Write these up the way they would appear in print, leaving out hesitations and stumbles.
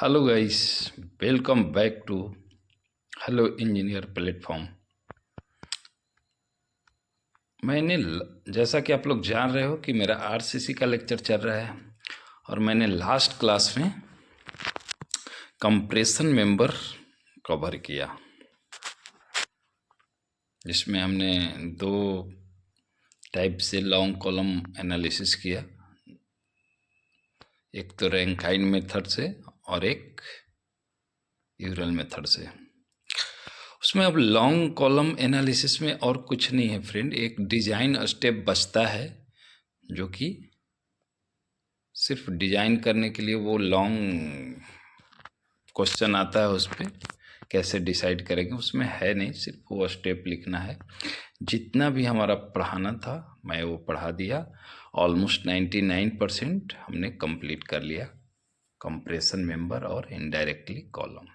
Hello guys, welcome back to hello engineer platform. जैसा कि आप लोग जान रहे हो कि मेरा आरसीसी का लेक्चर चल रहा है और मैंने लास्ट क्लास में कंप्रेशन मेंबर कवर किया, जिसमें हमने दो टाइप से लॉन्ग कॉलम एनालिसिस किया। एक तो रैंकाइन मेथड से और एक यूरल मेथड से। उसमें अब लॉन्ग कॉलम एनालिसिस में और कुछ नहीं है फ्रेंड, एक डिजाइन स्टेप बचता है जो कि सिर्फ डिजाइन करने के लिए वो लॉन्ग क्वेश्चन आता है, उस पर कैसे डिसाइड करेंगे उसमें है नहीं, सिर्फ वो स्टेप लिखना है। जितना भी हमारा पढ़ाना था मैं वो पढ़ा दिया। ऑलमोस्ट 99% हमने कंप्लीट कर लिया, कंप्रेशन मेंबर और इनडायरेक्टली कॉलम।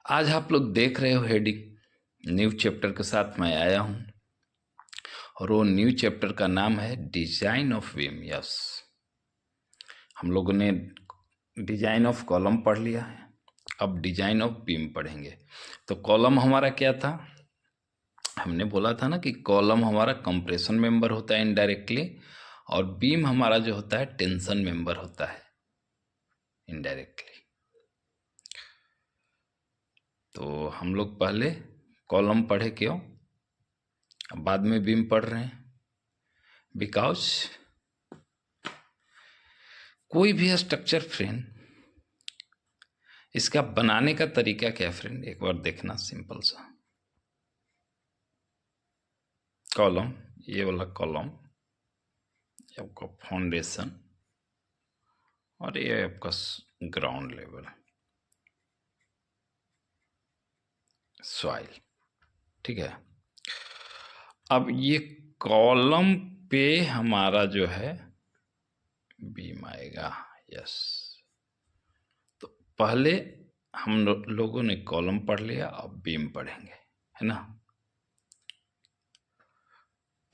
आज आप लोग देख रहे हो हेडिंग न्यू चैप्टर के साथ मैं आया हूँ और वो न्यू चैप्टर का नाम है डिजाइन ऑफ बीम। यस, हम लोगों ने डिजाइन ऑफ कॉलम पढ़ लिया है, अब डिजाइन ऑफ बीम पढ़ेंगे। तो कॉलम हमारा क्या था, हमने बोला था ना कि कॉलम हमारा कंप्रेशन मेंबर होता है इनडायरेक्टली, और बीम हमारा जो होता है टेंशन मेंबर होता है इनडायरेक्टली। तो हम लोग पहले कॉलम पढ़े क्यों, अब बाद में बीम पढ़ रहे हैं? बिकॉज कोई भी स्ट्रक्चर फ्रेंड, इसका बनाने का तरीका क्या फ्रेंड, एक बार देखना। सिंपल सा कॉलम, ये वाला कॉलम आपका फाउंडेशन और ये आपका ग्राउंड लेवल सॉइल, ठीक है। अब ये कॉलम पे हमारा जो है बीम आएगा। यस, तो पहले हम लोगों ने कॉलम पढ़ लिया, अब बीम पढ़ेंगे, है ना।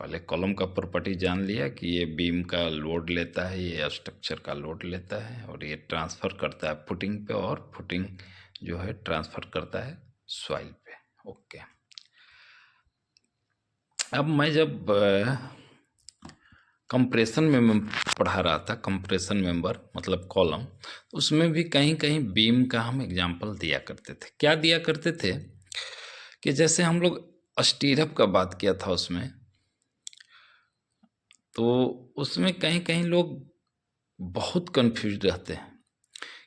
पहले कॉलम का प्रॉपर्टी जान लिया कि ये बीम का लोड लेता है, ये स्ट्रक्चर का लोड लेता है और ये ट्रांसफ़र करता है फुटिंग पे, और फुटिंग जो है ट्रांसफ़र करता है सॉइल पे। ओके, अब मैं जब कंप्रेशन में पढ़ा रहा था, कंप्रेशन मेंबर मतलब कॉलम, उसमें भी कहीं कहीं बीम का हम एग्जांपल दिया करते थे। क्या दिया करते थे कि जैसे हम लोग स्टीरअप का बात किया था उसमें, तो उसमें कहीं कहीं लोग बहुत कंफ्यूज रहते हैं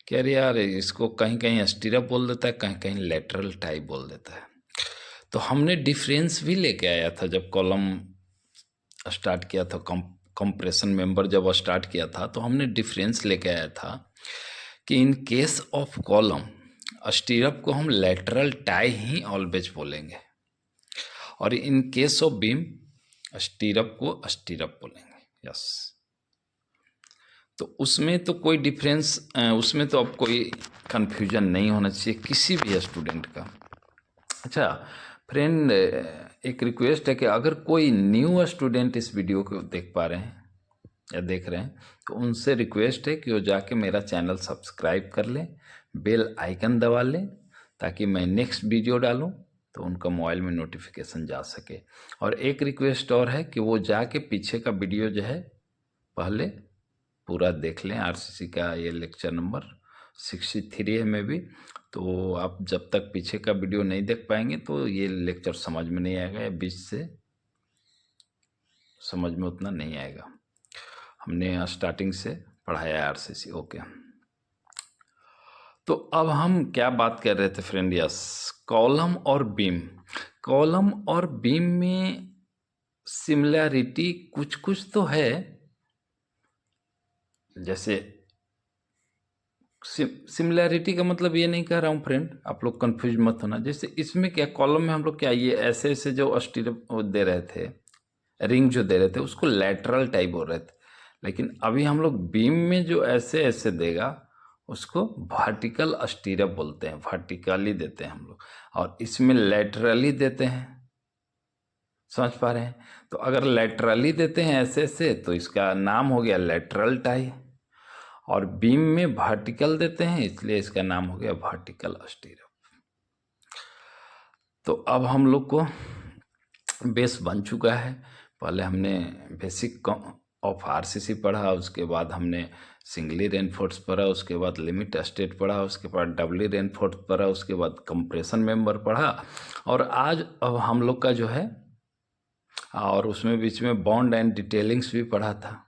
कि अरे यार इसको कहीं कहीं स्टीरअप बोल देता है, कहीं कहीं लेटरल टाइप बोल देता है। तो हमने डिफरेंस भी लेके आया था जब कॉलम स्टार्ट किया था, कंप्रेशन मेंबर जब स्टार्ट किया था तो हमने डिफरेंस लेके आया था कि इन केस ऑफ कॉलम स्टीरअप को हम लेटरल टाई ही ऑलवेज बोलेंगे, और इन केस ऑफ बीम स्टीरअप को स्टीरअप बोलेंगे। यस, तो उसमें तो कोई डिफरेंस, उसमें तो अब कोई कन्फ्यूजन नहीं होना चाहिए किसी भी स्टूडेंट का। अच्छा फ्रेंड, एक रिक्वेस्ट है कि अगर कोई न्यू स्टूडेंट इस वीडियो को देख पा रहे हैं या देख रहे हैं तो उनसे रिक्वेस्ट है कि वो जाके मेरा चैनल सब्सक्राइब कर लें, बेल आइकन दबा लें, ताकि मैं नेक्स्ट वीडियो डालूं तो उनका मोबाइल में नोटिफिकेशन जा सके। और एक रिक्वेस्ट और है कि वो जाके पीछे का वीडियो जो है पहले पूरा देख लें। आरसीसी का ये लेक्चर नंबर 63 है में भी, तो आप जब तक पीछे का वीडियो नहीं देख पाएंगे तो ये लेक्चर समझ में नहीं आएगा, या बीच से समझ में उतना नहीं आएगा। हमने स्टार्टिंग से पढ़ाया है आरसीसी। ओके, तो अब हम क्या बात कर रहे थे फ्रेंड? यस, कॉलम और बीम। कॉलम और बीम में सिमिलैरिटी कुछ कुछ तो है, जैसे सिमिलैरिटी का मतलब ये नहीं कह रहा हूँ फ्रेंड, आप लोग कंफ्यूज मत होना। जैसे इसमें क्या, कॉलम में हम लोग क्या ये ऐसे ऐसे जो स्टीरअप दे रहे थे, रिंग जो दे रहे थे उसको लैटरल टाइप बोल रहे थे, लेकिन अभी हम लोग बीम में जो ऐसे ऐसे देगा उसको वर्टिकल स्टीरअप बोलते हैं, वर्टिकली देते हैं हम लोग, और इसमें लैटरली देते हैं। समझ पा रहे हैं? तो अगर लैटरली देते हैं ऐसे ऐसे तो इसका नाम हो गया लैटरल टाई, और बीम में वर्टिकल देते हैं, इसलिए इसका नाम हो गया वर्टिकल स्टीरअप। तो अब हम लोग को बेस बन चुका है। पहले हमने बेसिक ऑफ आरसीसी पढ़ा, उसके बाद हमने सिंगली रेनफोर्स पढ़ा, उसके बाद लिमिट स्टेट पढ़ा, उसके बाद डबली रेनफोर्स पढ़ा, उसके बाद कंप्रेशन मेंबर पढ़ा, और आज अब हम लोग का जो है, और उसमें बीच में बॉन्ड एंड डिटेलिंग्स भी पढ़ा था।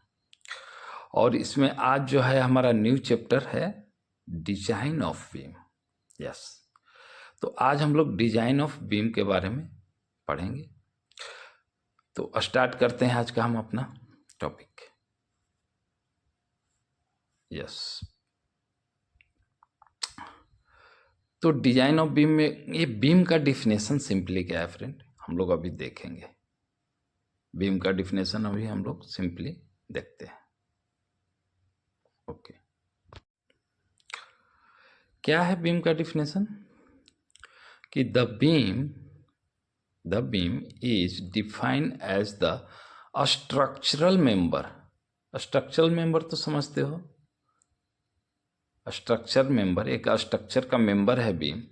और इसमें आज जो है हमारा न्यू चैप्टर है डिजाइन ऑफ बीम। यस, तो आज हम लोग डिजाइन ऑफ बीम के बारे में पढ़ेंगे। तो स्टार्ट करते हैं आज का हम अपना टॉपिक। यस, तो डिजाइन ऑफ बीम में ये बीम का डिफिनेशन सिंपली क्या है फ्रेंड, हम लोग अभी देखेंगे। बीम का डिफिनेशन अभी हम लोग सिंपली देखते हैं। ओके, क्या है बीम का डिफिनेशन कि the beam is defined as the structural member. Structural member तो समझते हो, स्ट्रक्चर मेंबर एक स्ट्रक्चर का मेंबर है बीम।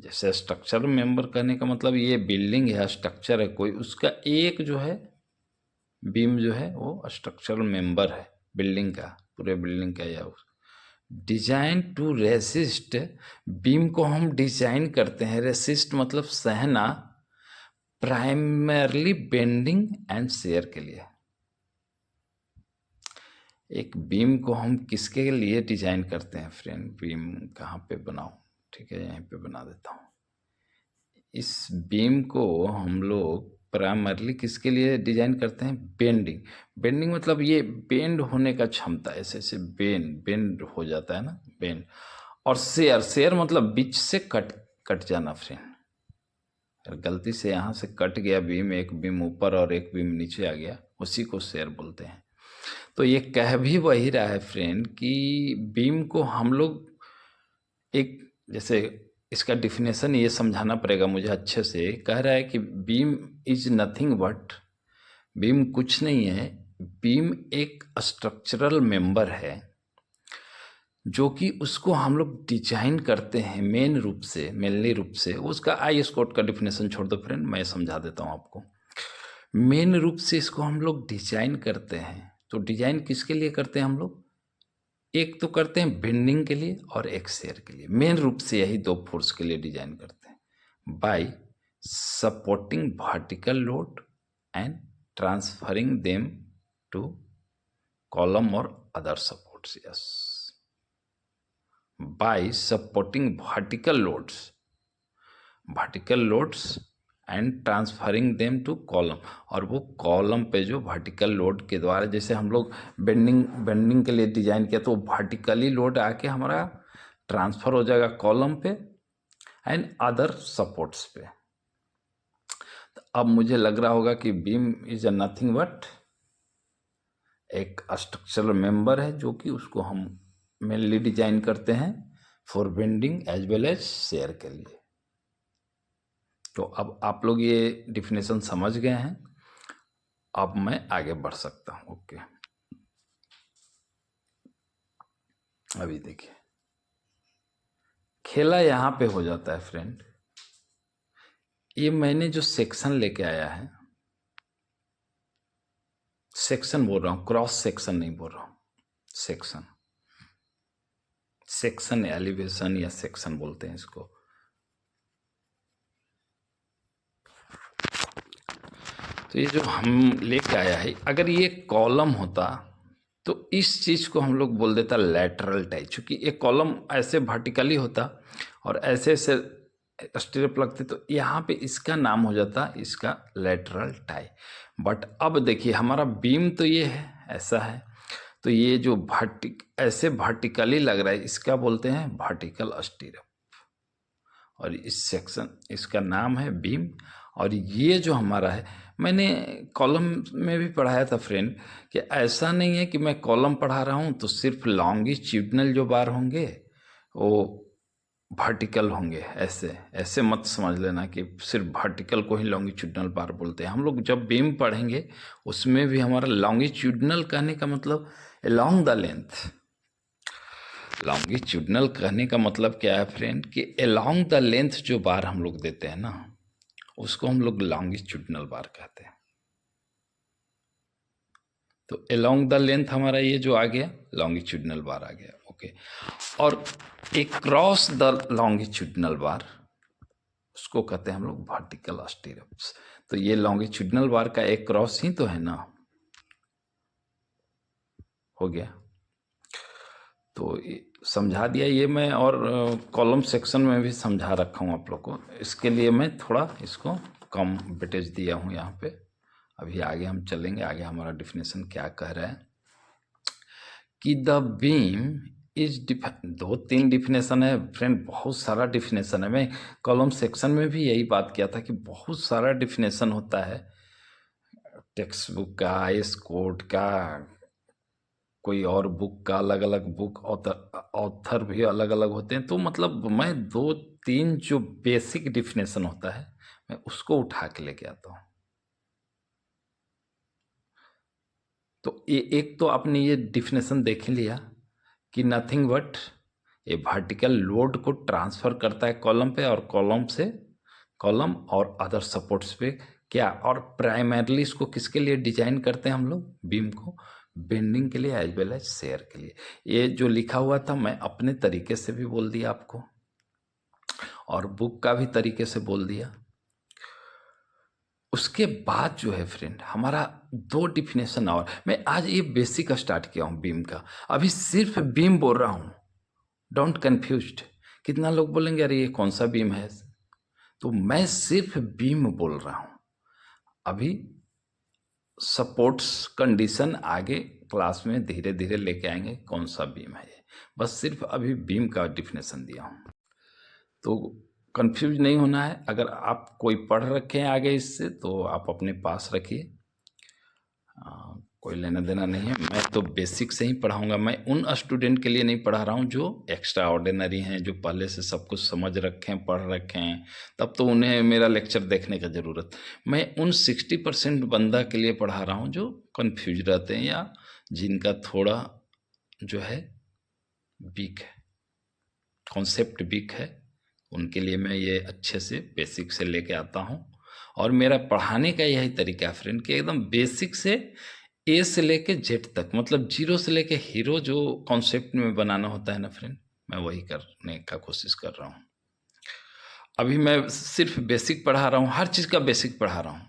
जैसे स्ट्रक्चर मेंबर कहने का मतलब ये बिल्डिंग है, स्ट्रक्चर है कोई, उसका एक जो है बीम जो है वो स्ट्रक्चरल मेंबर है बिल्डिंग का, पूरे बिल्डिंग का। या डिजाइन टू रेसिस्ट, बीम को हम डिजाइन करते हैं, रेसिस्ट मतलब सहना, प्राइमरली बेंडिंग एंड शेयर के लिए। एक बीम को हम किसके लिए डिजाइन करते हैं फ्रेंड, बीम कहाँ पे बनाओ, ठीक है, यहीं पे बना देता हूँ। इस बीम को हम लोग प्राइमरली किसके लिए डिजाइन करते हैं, बेंडिंग मतलब ये बेंड होने का क्षमता, ऐसे ऐसे बेंड हो जाता है ना, बेंड। और शेयर मतलब बीच से कट जाना फ्रेंड। अगर गलती से यहाँ से कट गया बीम, एक बीम ऊपर और एक बीम नीचे आ गया, उसी को शेयर बोलते हैं। तो ये कह भी वही रहा है फ्रेंड कि बीम को हम लोग एक, जैसे इसका डिफिनेशन ये समझाना पड़ेगा मुझे अच्छे से। कह रहा है कि beam is nothing but, beam कुछ नहीं है, बीम एक स्ट्रक्चरल मेंबर है जो कि उसको हम लोग डिजाइन करते हैं मेनली रूप से। उसका आई स्कॉट का डिफिनेशन छोड़ दो फ्रेंड, मैं समझा देता हूँ आपको। मेन रूप से इसको हम लोग डिजाइन करते हैं। तो डिजाइन किसके लिए करते हैं हम लोग, एक तो करते हैं बेंडिंग के लिए और एक शेयर के लिए। मेन रूप से यही दो फोर्स के लिए डिजाइन करते हैं, by supporting vertical load and transferring them to column और other supports. Yes, by supporting vertical loads and transferring them to column, और वो कॉलम पे जो वर्टिकल लोड के द्वारा, जैसे हम लोग बेंडिंग के लिए डिजाइन किया, तो वर्टिकली लोड आके हमारा ट्रांसफर हो जाएगा कॉलम पे एंड अदर सपोर्ट्स पे। तो अब मुझे लग रहा होगा कि बीम इज नथिंग बट एक स्ट्रक्चरल मेंबर है जो कि उसको हम मेनली डिजाइन करते हैं for bending as well as shear के लिए। तो अब आप लोग ये डिफिनेशन समझ गए हैं, अब मैं आगे बढ़ सकता हूँ। ओके, अभी देखिए खेला यहाँ पे हो जाता है फ्रेंड। ये मैंने जो सेक्शन लेके आया है, सेक्शन बोल रहा हूँ, क्रॉस सेक्शन नहीं बोल रहा हूँ, सेक्शन एलिवेशन या सेक्शन बोलते हैं इसको। तो ये जो हम लेके आया है, अगर ये कॉलम होता तो इस चीज़ को हम लोग बोल देता लैटरल टाई, चूँकि एक कॉलम ऐसे वर्टिकली होता और ऐसे ऐसे स्ट्रिप लगते, तो यहाँ पे इसका नाम हो जाता इसका लैटरल टाई। बट अब देखिए हमारा बीम तो ये है, ऐसा है, तो ये जो ऐसे वर्टिकली लग रहा है, इसका बोलते हैं वर्टिकल स्टीरअप, और इस सेक्शन इसका नाम है बीम। और ये जो हमारा है, मैंने कॉलम में भी पढ़ाया था फ्रेंड कि ऐसा नहीं है कि मैं कॉलम पढ़ा रहा हूँ तो सिर्फ लॉन्गिट्यूडनल जो बार होंगे वो वर्टिकल होंगे, ऐसे ऐसे मत समझ लेना कि सिर्फ वर्टिकल को ही लॉन्गिट्यूडनल बार बोलते हैं। हम लोग जब बीम पढ़ेंगे उसमें भी हमारा लॉन्गिट्यूडनल कहने का मतलब अलोंग द लेंथ, लॉन्गिट्यूडनल कहने का मतलब क्या है फ्रेंड कि अलोंग द लेंथ जो बार हम लोग देते हैं ना, उसको हम लोग लॉन्गिट्यूडनल बार कहते हैं। तो अलोंग द लेंथ हमारा ये जो आ गया लॉन्गिट्यूडनल बार आ गया, ओके। और एक क्रॉस द लॉन्गिट्यूडनल बार, उसको कहते हैं हम लोग वर्टिकल स्टीरअप्स। तो ये लॉन्गिट्यूडनल बार का एक क्रॉस ही तो है ना, हो गया। तो समझा दिया ये मैं, और कॉलम सेक्शन में भी समझा रखा हूँ आप लोग को। इसके लिए मैं थोड़ा इसको कम वेटेज दिया हूँ यहाँ पे। अभी आगे हम चलेंगे, आगे हमारा डिफिनेशन क्या कह रहा है कि द बीम इज 2-3 डिफिनेशन है फ्रेंड, बहुत सारा डिफिनेशन है। मैं कॉलम सेक्शन में भी यही बात किया था कि बहुत सारा डिफिनेशन होता है, टेक्स्ट बुक का, आईएएस कोड का, कोई और बुक का, अलग अलग बुक ऑथर भी अलग अलग होते हैं। तो मतलब मैं 2-3 जो बेसिक डिफिनेशन होता है मैं उसको उठा के लेके आता हूँ। तो एक तो आपने ये डिफिनेशन देख लिया कि nothing but A vertical load को ट्रांसफर करता है कॉलम पे, और कॉलम से कॉलम और अदर सपोर्ट्स पे क्या, और प्राइमरली इसको किसके लिए डिजाइन करते हैं हम लोग, बीम को बेंडिंग के लिए एज वेल एज शेयर के लिए। ये जो लिखा हुआ था मैं अपने तरीके से भी बोल दिया आपको, और बुक का भी तरीके से बोल दिया। उसके बाद जो है फ्रेंड हमारा 2 डिफिनेशन, और मैं आज ये बेसिक स्टार्ट किया हूँ बीम का, अभी सिर्फ बीम बोल रहा हूँ, डोंट कंफ्यूज्ड। कितना लोग बोलेंगे अरे ये कौन सा बीम है, तो मैं सिर्फ बीम बोल रहा हूँ अभी। सपोर्ट्स कंडीशन आगे क्लास में धीरे धीरे लेके आएंगे, कौन सा बीम है ये, बस सिर्फ अभी बीम का डिफिनेशन दिया हूँ। तो कंफ्यूज नहीं होना है। अगर आप कोई पढ़ रखे हैं आगे इससे तो आप अपने पास रखिए, कोई लेना देना नहीं है। मैं तो बेसिक से ही पढ़ाऊंगा, मैं उन स्टूडेंट के लिए नहीं पढ़ा रहा हूँ जो एक्स्ट्रा ऑर्डिनरी हैं, जो पहले से सब कुछ समझ रखे हैं, पढ़ रखे हैं, तब तो उन्हें मेरा लेक्चर देखने का ज़रूरत। मैं उन 60% बंदा के लिए पढ़ा रहा हूँ जो कन्फ्यूज रहते हैं या जिनका थोड़ा जो है वीक है, कॉन्सेप्ट वीक है, उनके लिए मैं ये अच्छे से बेसिक से लेके आता हूँ। और मेरा पढ़ाने का यही तरीका है फ्रेंड कि एकदम बेसिक से ए से लेके जेड तक, मतलब 0 से लेके हीरो जो कॉन्सेप्ट में बनाना होता है ना फ्रेंड, मैं वही करने का कोशिश कर रहा हूँ। अभी मैं सिर्फ बेसिक पढ़ा रहा हूँ, हर चीज़ का बेसिक पढ़ा रहा हूँ।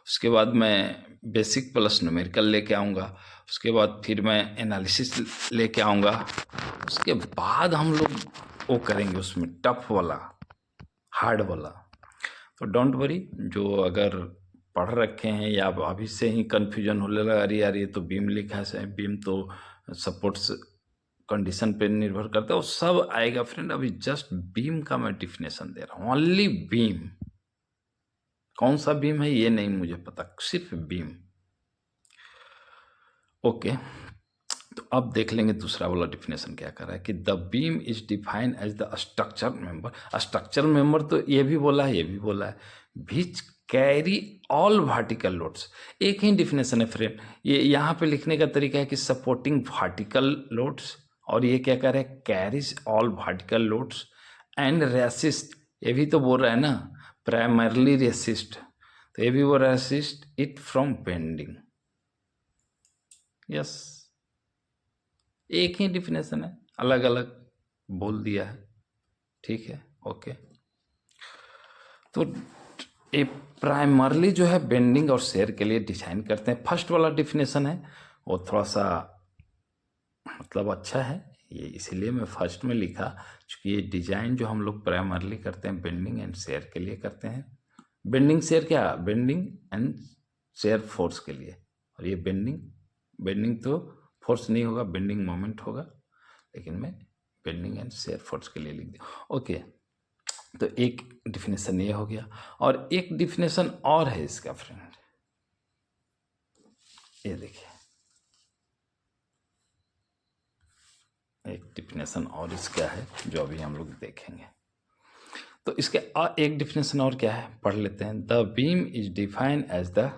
उसके बाद मैं बेसिक प्लस न्यूमेरिकल लेके आऊँगा, उसके बाद फिर मैं एनालिसिस लेके आऊँगा, उसके बाद हम लोग वो करेंगे उसमें टफ वाला, हार्ड वाला। तो डोंट वरी, जो अगर पढ़ रखे हैं या अभी से ही कन्फ्यूजन होने लगा, अरे यार ये तो बीम लिखा है, बीम तो सपोर्ट्स कंडीशन पे निर्भर करता है, वो सब आएगा फ्रेंड। अभी जस्ट बीम का मैं डिफिनेशन दे रहा हूँ, ओनली बीम। कौन सा बीम है ये नहीं मुझे पता, सिर्फ बीम, ओके। तो अब देख लेंगे दूसरा वाला डिफिनेशन क्या कर रहा है कि the beam is defined as the structure member. Structure member तो ये भी बोला है, ये भी बोला है, which carry all vertical loads. एक ही डिफिनेशन है फ्रेंड, ये यहाँ पे लिखने का तरीका है कि सपोर्टिंग वर्टिकल लोड्स, और ये क्या कर रहे हैं, carries all vertical loads and resist. ये भी तो बोल रहा है ना, प्राइमरली रेसिस्ट, तो ये भी वो resist it from bending. Yes, एक ही डिफिनेशन है, अलग अलग बोल दिया है, ठीक है, ओके। तो ये प्राइमरली जो है बेंडिंग और शेयर के लिए डिजाइन करते हैं। फर्स्ट वाला डिफिनेशन है वो थोड़ा सा मतलब अच्छा है, ये इसीलिए मैं फर्स्ट में लिखा, क्योंकि ये डिजाइन जो हम लोग प्राइमरली करते हैं बेंडिंग एंड शेयर के लिए करते हैं। बेंडिंग शेयर क्या, बेंडिंग एंड शेयर फोर्स के लिए, और ये बेंडिंग तो फोर्स नहीं होगा, बेंडिंग मोमेंट होगा, लेकिन मैं बेंडिंग एंड शेयर फोर्स के लिए लिख दिया, ओके। तो एक डिफिनेशन ये हो गया, और एक डिफिनेशन और है इसका फ्रेंड, ये देखिए, एक डिफिनेशन और इसका है जो अभी हम लोग देखेंगे। तो इसके एक डिफिनेशन और क्या है, पढ़ लेते हैं। The beam is defined as the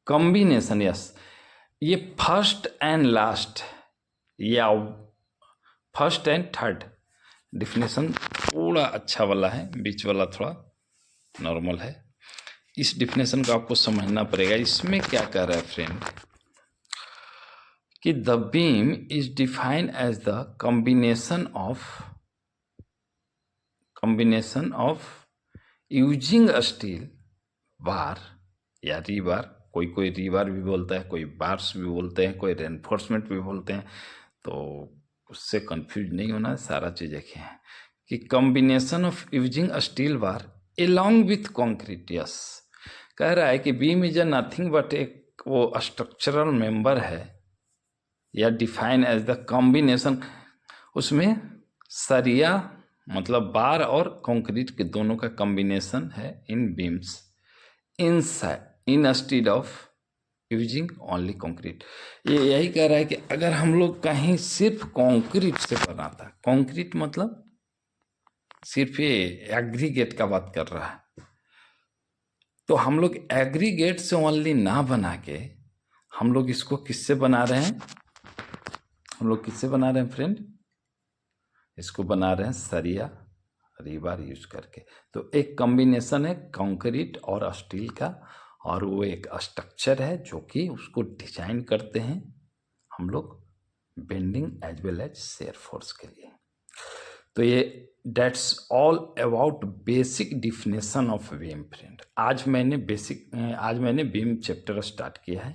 combination, yes, ये फर्स्ट एंड लास्ट, या फर्स्ट एंड थर्ड डिफिनेशन थोड़ा अच्छा वाला है, बीच वाला थोड़ा नॉर्मल है। इस डिफिनेशन को आपको समझना पड़ेगा। इसमें क्या कह रहा है फ्रेंड कि the beam is defined as the combination of using steel bar या रीबार, कोई रीबार भी बोलता है, कोई बार्स भी बोलते हैं, कोई रेनफोर्समेंट भी बोलते हैं, तो उससे कंफ्यूज नहीं होना है। सारा चीज़ एक है कि combination of using steel bar along with concrete. Yes, कह रहा है कि beam is a nothing but एक वो स्ट्रक्चरल मेंबर है या डिफाइन एज द कॉम्बिनेशन, उसमें सरिया मतलब बार और कंक्रीट के दोनों का कॉम्बिनेशन है in beams instead of using only concrete. ये यही कह रहा है कि अगर हम लोग कहीं सिर्फ कंक्रीट से बनाता, कंक्रीट मतलब सिर्फ ये एग्रीगेट का बात कर रहा है, तो हम लोग एग्रीगेट से ओनली ना बना के हम लोग इसको किससे बना रहे हैं, हम लोग किससे बना रहे हैं फ्रेंड, इसको बना रहे हैं सरिया रीबार यूज करके। तो एक कॉम्बिनेशन है कंक्रीट और स्टील का, और वो एक स्ट्रक्चर है जो कि उसको डिजाइन करते हैं हम लोग bending as well as shear force के लिए। तो ये that's all about basic definition of beam friend. आज मैंने बीम चैप्टर स्टार्ट किया है।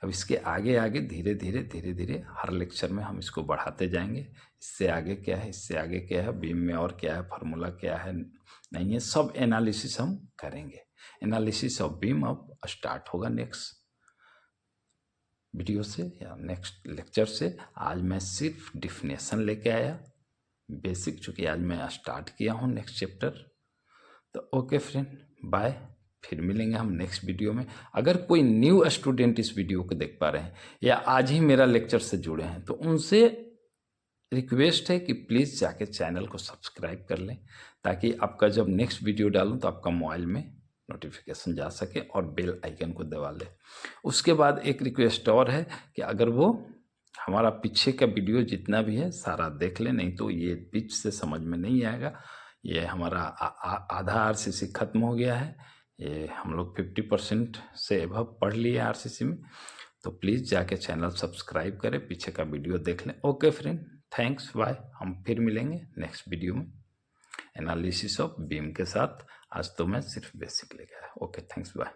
अब इसके आगे आगे धीरे धीरे हर लेक्चर में हम इसको बढ़ाते जाएंगे। इससे आगे क्या है, इससे आगे क्या है, बीम में और क्या है, फार्मूला क्या है, नहीं है, सब एनालिसिस हम करेंगे। एनालिसिस ऑफ बीम अब स्टार्ट होगा नेक्स्ट वीडियो से या नेक्स्ट लेक्चर से। आज मैं सिर्फ डिफिनेशन लेके आया बेसिक, चूँकि आज मैं स्टार्ट किया हूँ नेक्स्ट चैप्टर। तो ओके फ्रेंड, बाय, फिर मिलेंगे हम नेक्स्ट वीडियो में। अगर कोई न्यू स्टूडेंट इस वीडियो को देख पा रहे हैं या आज ही मेरा लेक्चर से जुड़े हैं, तो उनसे रिक्वेस्ट है कि प्लीज़ जाके चैनल को सब्सक्राइब कर लें, ताकि आपका जब नेक्स्ट वीडियो डालूं तो आपका मोबाइल में नोटिफिकेशन जा सके, और बेल आइकन को दबा लें। उसके बाद एक रिक्वेस्ट और है कि अगर वो हमारा पीछे का वीडियो जितना भी है सारा देख लें, नहीं तो ये बीच से समझ में नहीं आएगा। ये हमारा आधा आरसीसी खत्म हो गया है, ये हम लोग 50% से एबव पढ़ लिए आरसीसी में। तो प्लीज़ जाके चैनल सब्सक्राइब करें, पीछे का वीडियो देख लें। Okay friend, thanks, bye. हम फिर मिलेंगे नेक्स्ट वीडियो में एनालिसिस ऑफ बीम के साथ। आज तो मैं सिर्फ बेसिक लेके आया। Okay, thanks, bye.